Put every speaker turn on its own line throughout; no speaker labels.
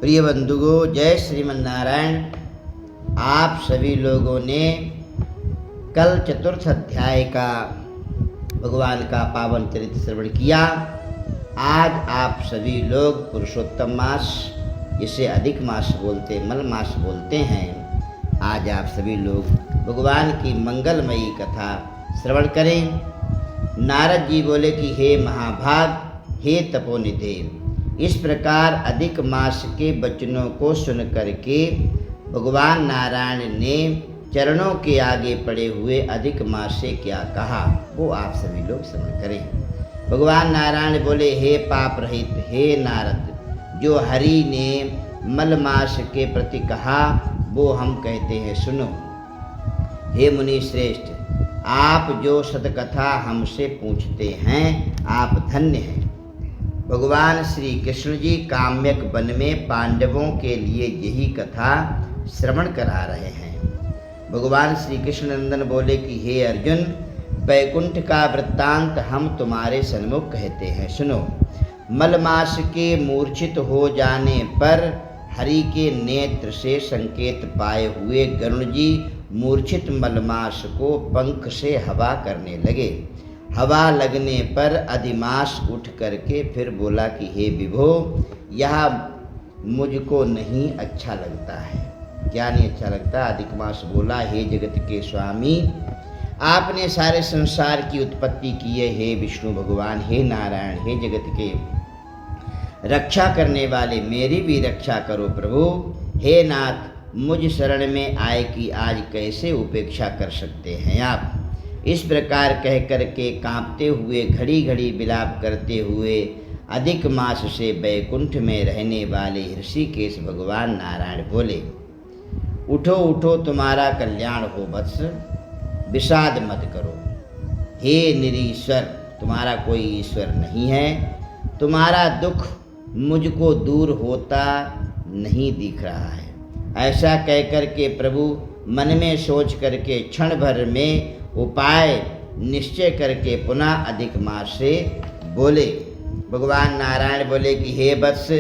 प्रिय बंधुओं, जय श्रीमन्नारायण। आप सभी लोगों ने कल चतुर्थ अध्याय का भगवान का पावन चरित्र श्रवण किया। आज आप सभी लोग पुरुषोत्तम मास, जिसे अधिक मास बोलते, मल मास बोलते हैं, आज आप सभी लोग भगवान की मंगलमयी कथा श्रवण करें। नारद जी बोले कि हे महाभाग, हे तपोनिधे, इस प्रकार अधिक मास के वचनों को सुन करके भगवान नारायण ने चरणों के आगे पड़े हुए अधिक मास से क्या कहा, वो आप सभी लोग श्रवण करें। भगवान नारायण बोले, हे पाप रहित हे नारद, जो हरि ने मल मास के प्रति कहा वो हम कहते हैं, सुनो। हे मुनि श्रेष्ठ, आप जो सतकथा हमसे पूछते हैं, आप धन्य हैं। भगवान श्री कृष्ण जी काम्यक वन में पांडवों के लिए यही कथा श्रवण करा रहे हैं। भगवान श्री कृष्ण नंदन बोले कि हे अर्जुन, वैकुंठ का वृत्तांत हम तुम्हारे सन्मुख कहते हैं, सुनो। मलमास के मूर्छित हो जाने पर हरि के नेत्र से संकेत पाए हुए गरुण जी मूर्छित मलमास को पंख से हवा करने लगे। हवा लगने पर अधिमास उठ करके फिर बोला कि हे विभो, यह मुझको नहीं अच्छा लगता है। क्या नहीं अच्छा लगता? अधिकमास बोला, हे जगत के स्वामी, आपने सारे संसार की उत्पत्ति की है। हे विष्णु भगवान, हे नारायण, हे जगत के रक्षा करने वाले, मेरी भी रक्षा करो प्रभु। हे नाथ, मुझ शरण में आए कि आज कैसे उपेक्षा कर सकते हैं आप। इस प्रकार कह करके कांपते हुए, घड़ी घड़ी विलाप करते हुए अधिक मास से वैकुंठ में रहने वाले ऋषिकेश भगवान नारायण बोले, उठो उठो, तुम्हारा कल्याण हो वत्स, विषाद मत करो। हे निरीश्वर, तुम्हारा कोई ईश्वर नहीं है, तुम्हारा दुख मुझको दूर होता नहीं दिख रहा है। ऐसा कह करके प्रभु मन में सोच करके क्षण भर में उपाय निश्चय करके पुनः अधिक मास से बोले। भगवान नारायण बोले कि हे वत्स,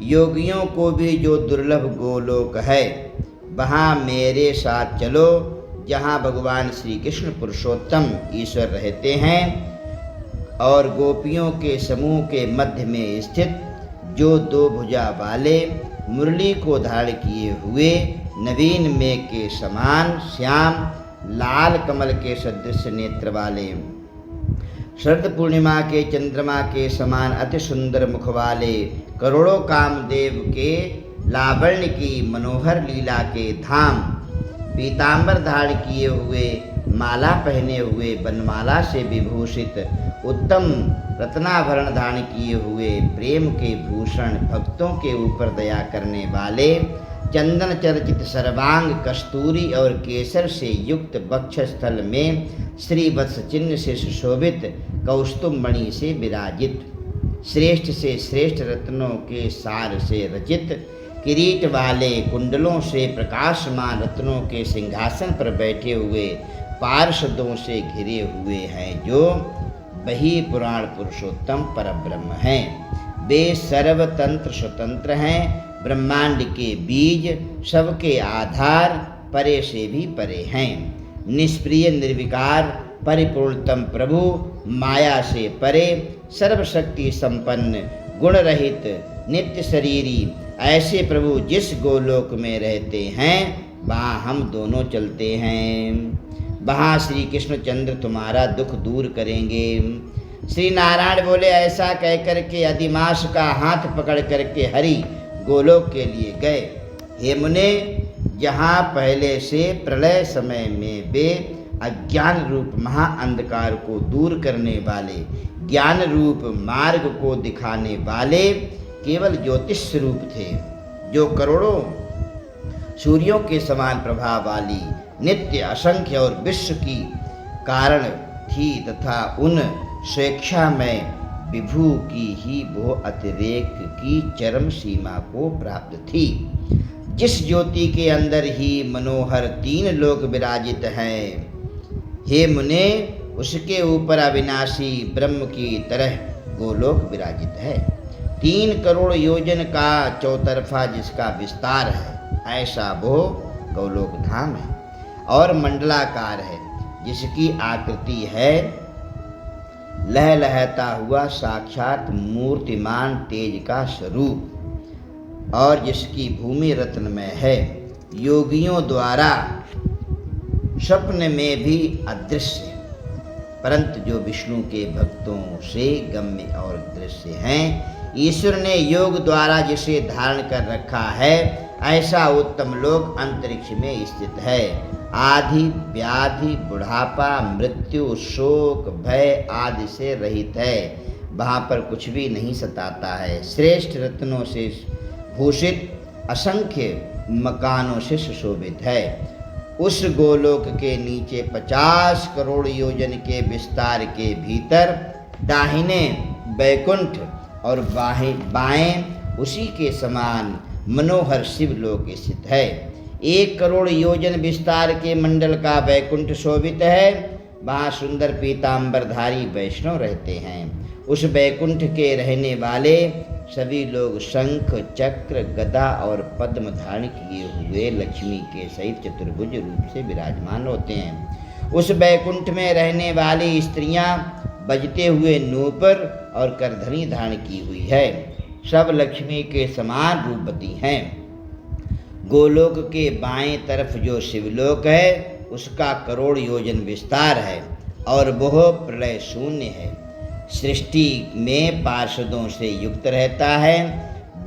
योगियों को भी जो दुर्लभ गोलोक है, वहाँ मेरे साथ चलो, जहाँ भगवान श्री कृष्ण पुरुषोत्तम ईश्वर रहते हैं, और गोपियों के समूह के मध्य में स्थित जो दो भुजा वाले, मुरली को धारण किए हुए, नवीन मेघ के समान श्याम लाल कमल के सदृश नेत्र वाले, शरद पूर्णिमा के चंद्रमा के समान अति सुंदर मुख वाले, करोड़ों कामदेव के लावण्य की मनोहर लीला के धाम, पीतांबर धारण किए हुए, माला पहने हुए, बनमाला से विभूषित, उत्तम रत्नाभरण धारण किए हुए, प्रेम के भूषण, भक्तों के ऊपर दया करने वाले, चंदन चर्चित सर्वांग, कस्तूरी और केसर से युक्त वक्षस्थल में श्रीवत्स चिन्ह से सुशोभित, कौस्तुभ मणि से विराजित, श्रेष्ठ से श्रेष्ठ रत्नों के सार से रचित, किरीट वाले, कुंडलों से प्रकाशमान रत्नों के सिंहासन पर बैठे हुए, पार्षदों से घिरे हुए हैं, जो वही पुराण पुरुषोत्तम परब्रह्म हैं। वे सर्वतंत्र स्वतंत्र हैं, ब्रह्मांड के बीज, सबके आधार, परे से भी परे हैं। निष्प्रिय निर्विकार परिपूर्णतम प्रभु, माया से परे, सर्वशक्ति संपन्न, गुण रहित, नित्य शरीरी, ऐसे प्रभु जिस गोलोक में रहते हैं, वहाँ हम दोनों चलते हैं। वहाँ श्री कृष्णचंद्र तुम्हारा दुख दूर करेंगे। श्री नारायण बोले, ऐसा कह करके अधिमास का हाथ पकड़ करके हरि गोलोक के लिए गए। हे मुने, जहाँ पहले से प्रलय समय में वे अज्ञान रूप महाअंधकार को दूर करने वाले, ज्ञान रूप मार्ग को दिखाने वाले केवल ज्योतिष स्वरूप थे, जो करोड़ों सूर्यों के समान प्रभाव वाली, नित्य, असंख्य और विश्व की कारण थी, तथा उन स्वेच्छा में विभु की ही वो अतिरेक की चरम सीमा को प्राप्त थी। जिस ज्योति के अंदर ही मनोहर तीन लोक विराजित हैं, हे मुने, उसके ऊपर अविनाशी ब्रह्म की तरह गोलोक विराजित है। 3 करोड़ योजन का चौतरफा जिसका विस्तार है, ऐसा वो गौलोक धाम है। और मंडलाकार है, जिसकी आकृति है लहलहता हुआ साक्षात मूर्तिमान तेज का स्वरूप, और जिसकी भूमि रत्नमय है, योगियों द्वारा स्वप्न में भी अदृश्य, परंतु जो विष्णु के भक्तों से गम्य और दृश्य हैं। ईश्वर ने योग द्वारा जिसे धारण कर रखा है, ऐसा उत्तम लोक अंतरिक्ष में स्थित है। आदि व्याधि बुढ़ापा मृत्यु शोक भय आदि से रहित है। वहाँ पर कुछ भी नहीं सताता है। श्रेष्ठ रत्नों से भूषित असंख्य मकानों से सुशोभित है। उस गोलोक के नीचे 50 करोड़ योजन के विस्तार के भीतर दाहिने वैकुंठ और बाएं उसी के समान मनोहर शिवलोक स्थित है। 1 करोड़ योजन विस्तार के मंडल का वैकुंठ शोभित है। वहाँ सुंदर पीताम्बरधारी वैष्णव रहते हैं। उस वैकुंठ के रहने वाले सभी लोग शंख चक्र गदा और पद्म धारण किए हुए लक्ष्मी के सहित चतुर्भुज रूप से विराजमान होते हैं। उस वैकुंठ में रहने वाली स्त्रियां बजते हुए नूपुर और करधनी धारण की हुई है, सब लक्ष्मी के समान रूपवती हैं। गोलोक के बाएं तरफ जो शिवलोक है, उसका करोड़ योजन विस्तार है और वह प्रलय शून्य है। सृष्टि में पार्षदों से युक्त रहता है।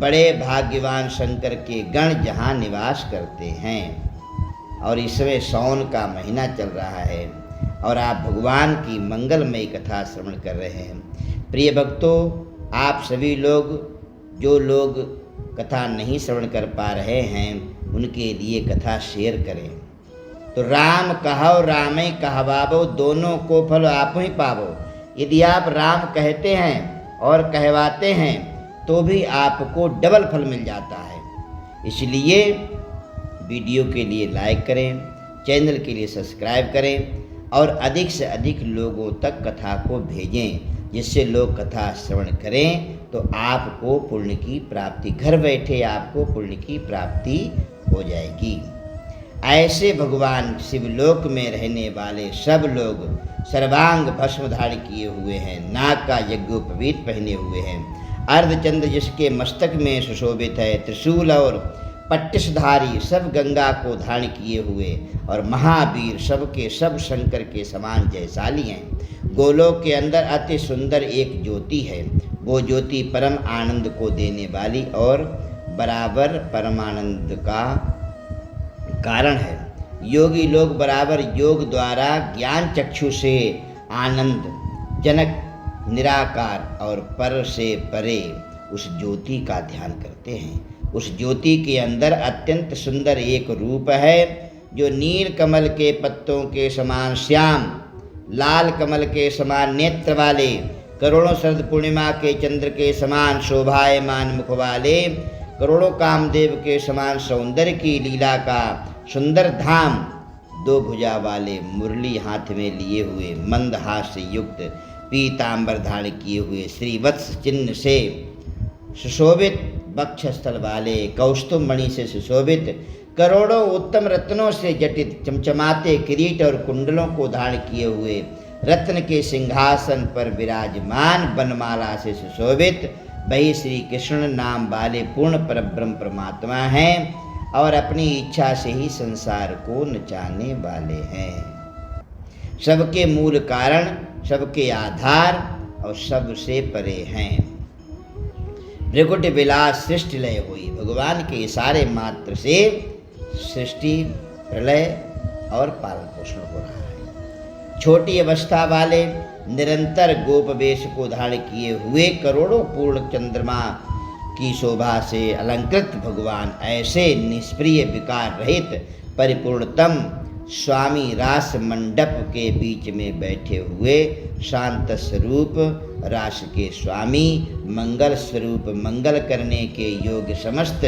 बड़े भाग्यवान शंकर के गण जहाँ निवास करते हैं। और इसमें सावन का महीना चल रहा है और आप भगवान की मंगलमयी कथा श्रवण कर रहे हैं। प्रिय भक्तों, आप सभी लोग जो लोग कथा नहीं श्रवण कर पा रहे हैं, उनके लिए कथा शेयर करें। तो राम कहो रामे कहवाबो, दोनों को फल आप ही पावो। यदि आप राम कहते हैं और कहवाते हैं तो भी आपको डबल फल मिल जाता है। इसलिए वीडियो के लिए लाइक करें, चैनल के लिए सब्सक्राइब करें और अधिक से अधिक लोगों तक कथा को भेजें, जिससे लोग कथा श्रवण करें तो आपको पुण्य की प्राप्ति, घर बैठे आपको पुण्य की प्राप्ति हो जाएगी। ऐसे भगवान शिवलोक में रहने वाले सब लोग सर्वांग भस्म धारण किए हुए हैं, नाक का यज्ञोपवीत पहने हुए हैं, अर्धचंद्र जिसके मस्तक में सुशोभित है, त्रिशूल और पट्टिसधारी सब गंगा को धारण किए हुए और महावीर सबके सब शंकर के समान जयशाली हैं। गोलोक के अंदर अति सुंदर एक ज्योति है। वो ज्योति परम आनंद को देने वाली और बराबर परमानंद का कारण है। योगी लोग बराबर योग द्वारा ज्ञान चक्षु से आनंद जनक निराकार और पर से परे उस ज्योति का ध्यान करते हैं। उस ज्योति के अंदर अत्यंत सुंदर एक रूप है, जो नील कमल के पत्तों के समान श्याम, लाल कमल के समान नेत्र वाले, करोड़ों शरद पूर्णिमा के चंद्र के समान शोभायमान मुख वाले, करोड़ों कामदेव के समान सौंदर्य की लीला का सुंदर धाम, 2 भुजा वाले मुरली हाथ में लिए हुए, मंदहास से युक्त पीतांबर धारण किए हुए, श्रीवत्स चिन्ह से सुशोभित वक्षस्थल वाले, कौस्तुभ मणि से सुशोभित, करोड़ों उत्तम रत्नों से जटित चमचमाते किरीट और कुंडलों को धारण किए हुए, रत्न के सिंहासन पर विराजमान, वनमाला से सुशोभित वही श्री कृष्ण नाम वाले पूर्ण परब्रह्म परमात्मा हैं और अपनी इच्छा से ही संसार को नचाने वाले हैं। सबके मूल कारण, सबके आधार और सबसे परे हैं। भृकुट विलास सृष्टि लय हुई, भगवान के इशारे मात्र से सृष्टि प्रलय और पालन पोषण हो रहा है। छोटी अवस्था वाले निरंतर गोप वेश को धारण किए हुए, करोड़ों पूर्ण चंद्रमा की शोभा से अलंकृत भगवान ऐसे निष्प्रिय विकार रहित परिपूर्णतम स्वामी रास मंडप के बीच में बैठे हुए शांत स्वरूप रास के स्वामी, मंगल स्वरूप, मंगल करने के योग्य समस्त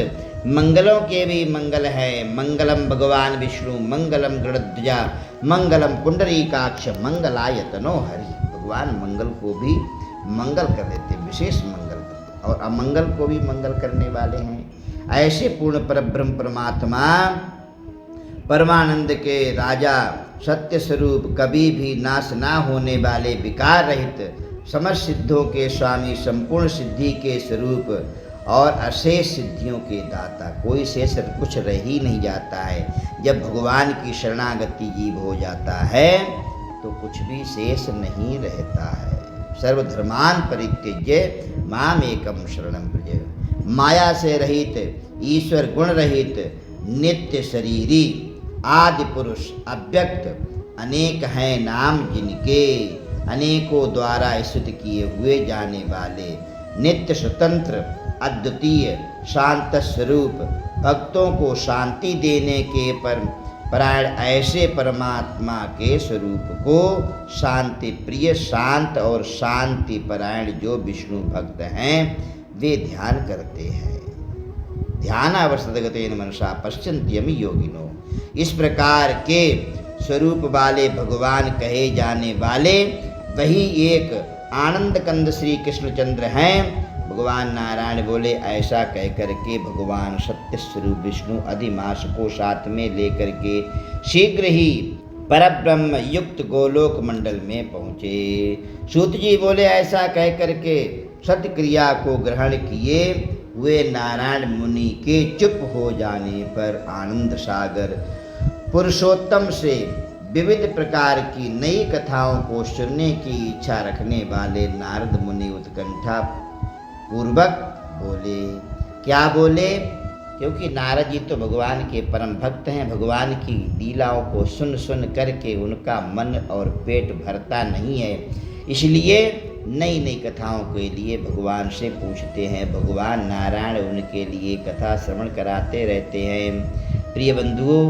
मंगलों के भी मंगल है। मंगलम भगवान विष्णु, मंगलम गरुड़ध्वजा, मंगलम पुंडरीकाक्ष, मंगलायतनो हरि। भगवान मंगल को भी मंगल कर देते, विशेष मंगल करते। और अमंगल को भी मंगल करने वाले हैं। ऐसे पूर्ण परब्रह्म परमात्मा परमानंद के राजा, सत्य स्वरूप, कभी भी नाश ना होने वाले, विकार रहित, समस्त सिद्धों के स्वामी, संपूर्ण सिद्धि के स्वरूप और अशेष सिद्धियों के दाता, कोई शेष कुछ रह ही नहीं जाता है। जब भगवान की शरणागति जीव हो जाता है तो कुछ भी शेष नहीं रहता है। सर्वधर्मान परित्यज्य माम एकम शरणम व्रज। माया से रहित, ईश्वर गुण रहित, नित्य शरीरी, आदि पुरुष, अव्यक्त, अनेक हैं नाम जिनके, अनेकों द्वारा स्तुत किए हुए जाने वाले, नित्य स्वतंत्र, अद्वितीय, शांत स्वरूप, भक्तों को शांति देने के परायण ऐसे परमात्मा के स्वरूप को शांति प्रिय, शांत और शांति परायण जो विष्णु भक्त हैं वे ध्यान करते हैं। ध्यानावस्थितगतेन मनसा पश्यन्ति यमि योगिनो। इस प्रकार के स्वरूप वाले भगवान कहे जाने वाले वही एक आनंद कंद श्री कृष्णचंद्र हैं। भगवान नारायण बोले, ऐसा कहकर के भगवान सत्य स्वरूप विष्णु अधिमास को साथ में लेकर के शीघ्र ही परब्रह्म युक्त गोलोक मंडल में पहुँचे। सूत जी बोले, ऐसा कहकर के सत्य क्रिया को ग्रहण किए हुए नारायण मुनि के चुप हो जाने पर आनंद सागर पुरुषोत्तम से विविध प्रकार की नई कथाओं को सुनने की इच्छा रखने वाले नारद मुनि उत्कंठा पूर्वक बोले। क्या बोले? क्योंकि नारद जी तो भगवान के परम भक्त हैं। भगवान की लीलाओं को सुन सुन करके उनका मन और पेट भरता नहीं है, इसलिए नई नई कथाओं के लिए भगवान से पूछते हैं। भगवान नारायण उनके लिए कथा श्रवण कराते रहते हैं। प्रिय बंधुओं,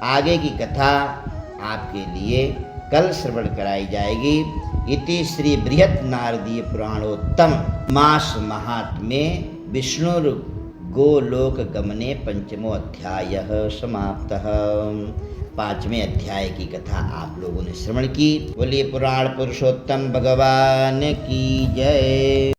आगे की कथा आपके लिए कल श्रवण कराई जाएगी। इति श्री बृहत् नारदीय पुराणोत्तम मास महात्म्ये विष्णुर गोलोक गमने पंचमो अध्यायः समाप्तः। 5वें अध्याय की कथा आप लोगों ने श्रवण की। बोलिए पुराण पुरुषोत्तम भगवान की जय।